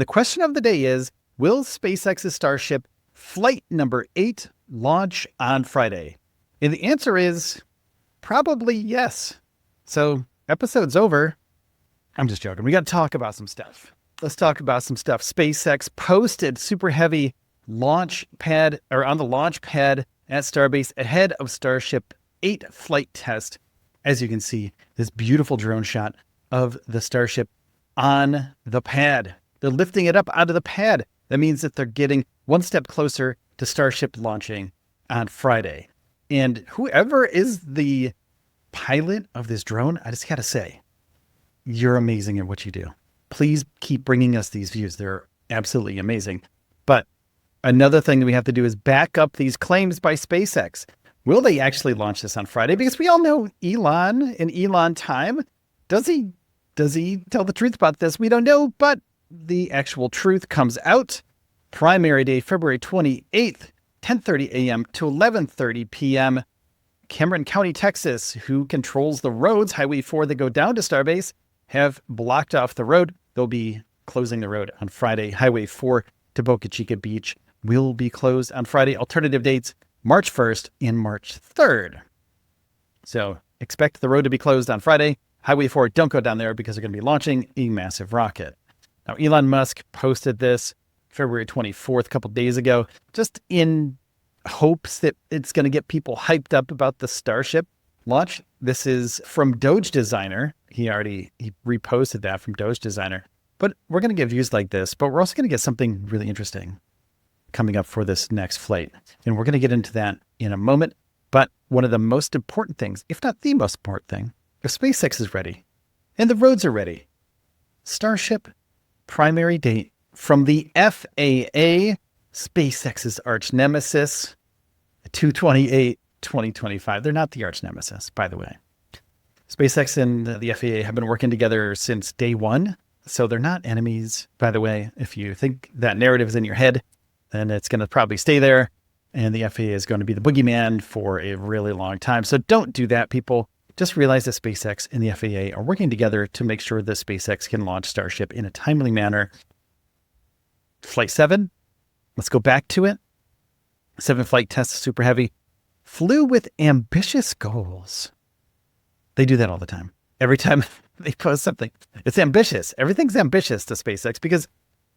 The question of the day is, will SpaceX's Starship flight number 8 launch on Friday? And the answer is probably yes. So episode's over. I'm just joking. We got to talk about some stuff. Let's talk about some stuff. SpaceX posted super heavy launch pad or on the launch pad at Starbase ahead of Starship 8 flight test. As you can see, this beautiful drone shot of the Starship on the pad. They're lifting it up out of the pad. That means that they're getting one step closer to Starship launching on Friday. And whoever is the pilot of this drone, I just got to say, you're amazing at what you do. Please keep bringing us these views. They're absolutely amazing. But another thing that we have to do is back up these claims by SpaceX. Will they actually launch this on Friday? Because we all know Elon in Elon time. Does he tell the truth about this? We don't know, but the actual truth comes out. Primary day, February 28th, 10:30 a.m. to 11:30 p.m. Cameron County, Texas, who controls the roads, Highway 4 that go down to Starbase, have blocked off the road. They'll be closing the road on Friday. Highway 4 to Boca Chica Beach will be closed on Friday. Alternative dates, March 1st and March 3rd. So expect the road to be closed on Friday. Highway 4, don't go down there because they're going to be launching a massive rocket. Now, Elon Musk posted this February 24th, a couple days ago, just in hopes that it's going to get people hyped up about the Starship launch. This is from Doge Designer. He reposted that from Doge Designer. But we're going to get views like this, but we're also going to get something really interesting coming up for this next flight. And we're going to get into that in a moment. But one of the most important things, if not the most important thing, if SpaceX is ready and the roads are ready, Starship primary date from the FAA, SpaceX's arch nemesis, 2/28/2025. They're not the arch nemesis, by the way. SpaceX and the FAA have been working together since day one, so they're not enemies, by the way. If you think that narrative is in your head, then it's going to probably stay there, and the FAA is going to be the boogeyman for a really long time. So don't do that, people. Just realize that SpaceX and the FAA are working together to make sure that SpaceX can launch Starship in a timely manner. Flight 7, let's go back to it. 7 flight tests, super heavy, flew with ambitious goals. They do that all the time. Every time they post something, it's ambitious. Everything's ambitious to SpaceX because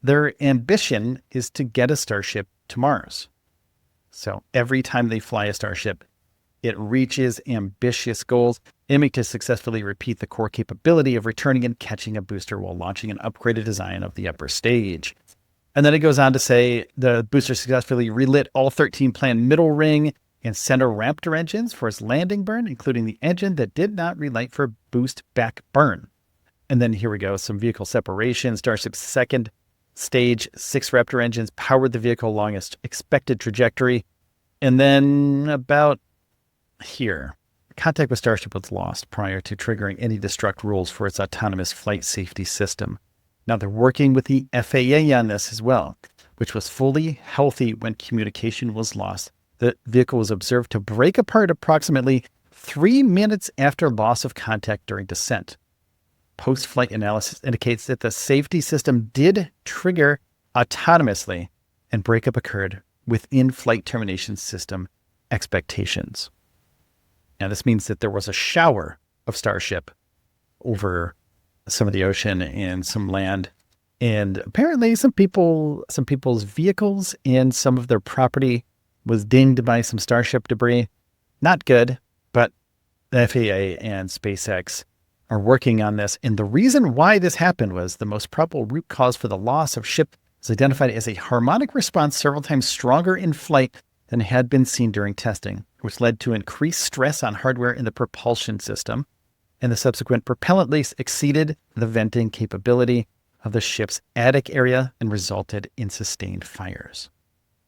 their ambition is to get a Starship to Mars. So every time they fly a Starship, it reaches ambitious goals, aiming to successfully repeat the core capability of returning and catching a booster while launching an upgraded design of the upper stage. And then it goes on to say the booster successfully relit all 13 planned middle ring and center Raptor engines for its landing burn, including the engine that did not relight for boost back burn. And then here we go, some vehicle separation. Starship's second stage, 6 Raptor engines powered the vehicle along its expected trajectory. And then about here, contact with Starship was lost prior to triggering any destruct rules for its autonomous flight safety system. Now they're working with the FAA on this as well, which was fully healthy when communication was lost. The vehicle was observed to break apart approximately 3 minutes after loss of contact during descent. Post-flight analysis indicates that the safety system did trigger autonomously and breakup occurred within flight termination system expectations. Now, this means that there was a shower of Starship over some of the ocean and some land. And apparently some people's vehicles and some of their property was dinged by some Starship debris. Not good, but the FAA and SpaceX are working on this. And the reason why this happened was the most probable root cause for the loss of ship is identified as a harmonic response several times stronger in flight than had been seen during testing, which led to increased stress on hardware in the propulsion system, and the subsequent propellant leaks exceeded the venting capability of the ship's attic area and resulted in sustained fires.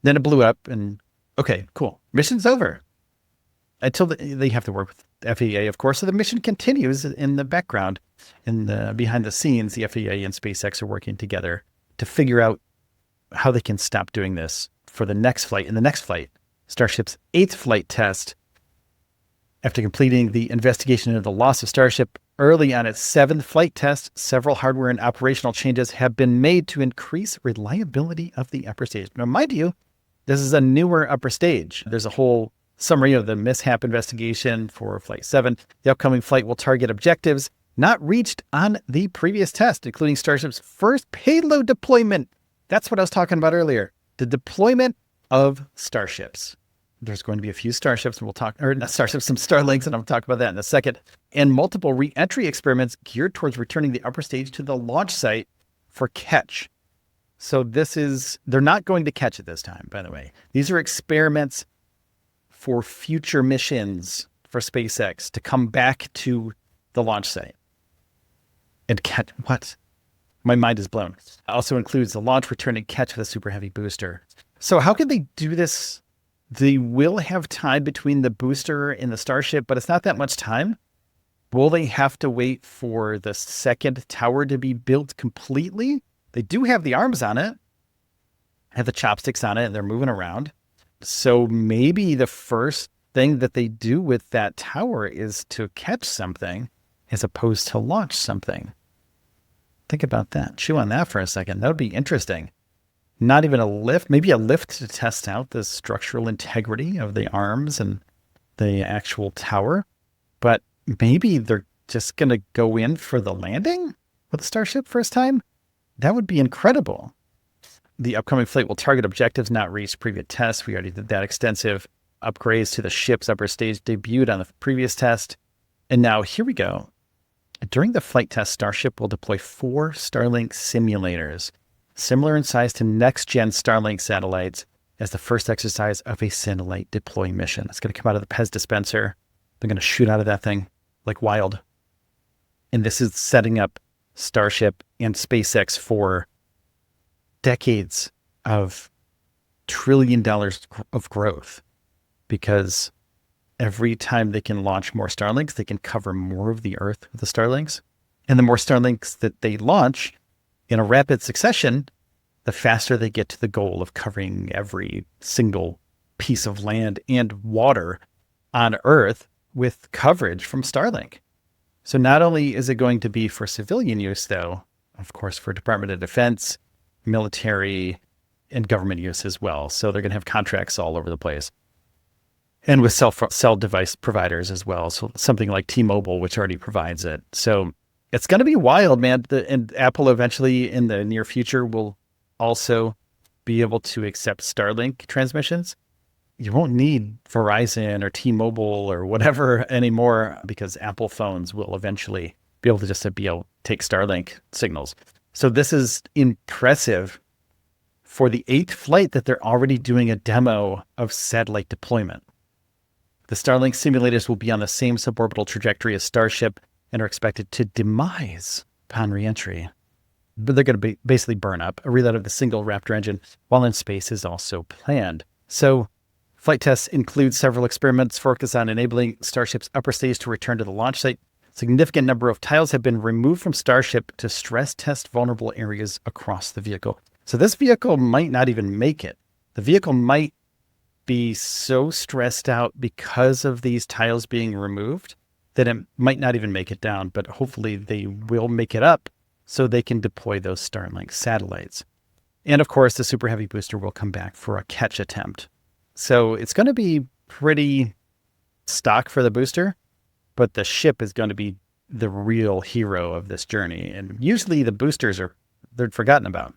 Then it blew up and, okay, cool. Mission's over. Until they have to work with the FAA, of course, so the mission continues in the background. Behind the scenes, the FAA and SpaceX are working together to figure out how they can stop doing this for the next flight. In the next flight, Starship's 8th flight test, after completing the investigation of the loss of Starship, Early on its 7th flight test, several hardware and operational changes have been made to increase reliability of the upper stage. Now, mind you, this is a newer upper stage. There's a whole summary of the mishap investigation for Flight 7. The upcoming flight will target objectives not reached on the previous test, including Starship's first payload deployment. That's what I was talking about earlier. The deployment of Starships. There's going to be a few Starships, and we'll talk, or not Starships, some Starlinks, and I'll talk about that in a second. And multiple re-entry experiments geared towards returning the upper stage to the launch site for catch. So they're not going to catch it this time, by the way. These are experiments for future missions for SpaceX to come back to the launch site and catch what? My mind is blown. Also includes the launch, return, and catch of the Super Heavy booster. So how can they do this? They will have time between the booster and the Starship, but it's not that much time. Will they have to wait for the second tower to be built completely? They do have the arms on it, have the chopsticks on it, and they're moving around. So maybe the first thing that they do with that tower is to catch something as opposed to launch something. Think about that. Chew on that for a second. That would be interesting. Not even a lift, maybe a lift to test out the structural integrity of the arms and the actual tower. But maybe they're just going to go in for the landing with the Starship first time. That would be incredible. The upcoming flight will target objectives not reached previous tests. We already did that. Extensive upgrades to the ship's upper stage debuted on the previous test. And now here we go. During the flight test, Starship will deploy 4 Starlink simulators, similar in size to next-gen Starlink satellites, as the first exercise of a satellite deploy mission. It's going to come out of the Pez dispenser. They're going to shoot out of that thing like wild. And this is setting up Starship and SpaceX for decades of $1 trillion of growth, because every time they can launch more Starlinks, they can cover more of the Earth with the Starlinks. And the more Starlinks that they launch in a rapid succession, the faster they get to the goal of covering every single piece of land and water on Earth with coverage from Starlink. So not only is it going to be for civilian use, though, of course, for Department of Defense, military, and government use as well. So they're going to have contracts all over the place. And with cell device providers as well. So something like T-Mobile, which already provides it. So it's going to be wild, man. And Apple eventually in the near future will also be able to accept Starlink transmissions. You won't need Verizon or T-Mobile or whatever anymore, because Apple phones will eventually be able to take Starlink signals. So this is impressive for the 8th flight that they're already doing a demo of satellite deployment. The Starlink simulators will be on the same suborbital trajectory as Starship and are expected to demise upon reentry. But they're going to basically burn up. A reload of the single Raptor engine while in space is also planned. So flight tests include several experiments focused on enabling Starship's upper stage to return to the launch site. Significant number of tiles have been removed from Starship to stress test vulnerable areas across the vehicle. So this vehicle might not even make it. The vehicle might be so stressed out because of these tiles being removed that it might not even make it down, but hopefully they will make it up so they can deploy those Starlink satellites. And of course, the Super Heavy booster will come back for a catch attempt. So it's going to be pretty stock for the booster, but the ship is going to be the real hero of this journey. And usually the boosters they're forgotten about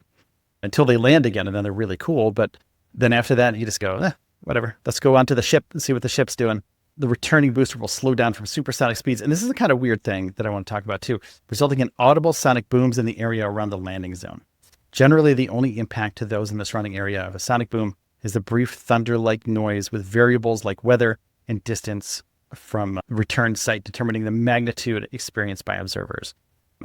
until they land again, and then they're really cool. But then after that, you just go, whatever, let's go onto the ship and see what the ship's doing. The returning booster will slow down from supersonic speeds. And this is a kind of weird thing that I want to talk about too, resulting in audible sonic booms in the area around the landing zone. Generally, the only impact to those in the surrounding area of a sonic boom is the brief thunder-like noise, with variables like weather and distance from return site determining the magnitude experienced by observers.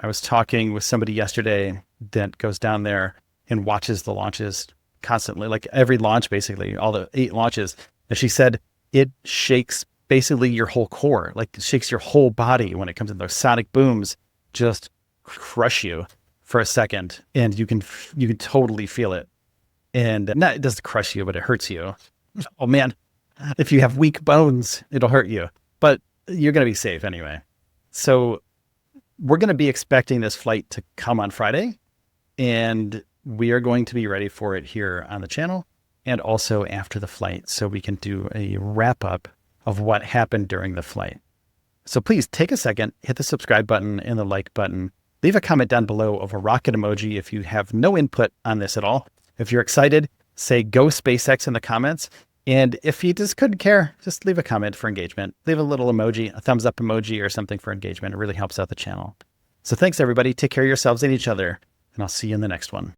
I was talking with somebody yesterday that goes down there and watches the launches constantly, like every launch, basically, all the 8 launches. And she said it shakes basically your whole core, like it shakes your whole body when it comes to those sonic booms, just crush you for a second, and you can totally feel it. And it doesn't crush you, but it hurts you. Oh man, if you have weak bones, it'll hurt you, but you're going to be safe anyway. So we're going to be expecting this flight to come on Friday, and we are going to be ready for it here on the channel and also after the flight, so we can do a wrap up of what happened during the flight. So please take a second, hit the subscribe button and the like button. Leave a comment down below of a rocket emoji if you have no input on this at all. If you're excited, say go SpaceX in the comments. And if you just couldn't care, just leave a comment for engagement. Leave a little emoji, a thumbs up emoji or something for engagement. It really helps out the channel. So thanks everybody. Take care of yourselves and each other, and I'll see you in the next one.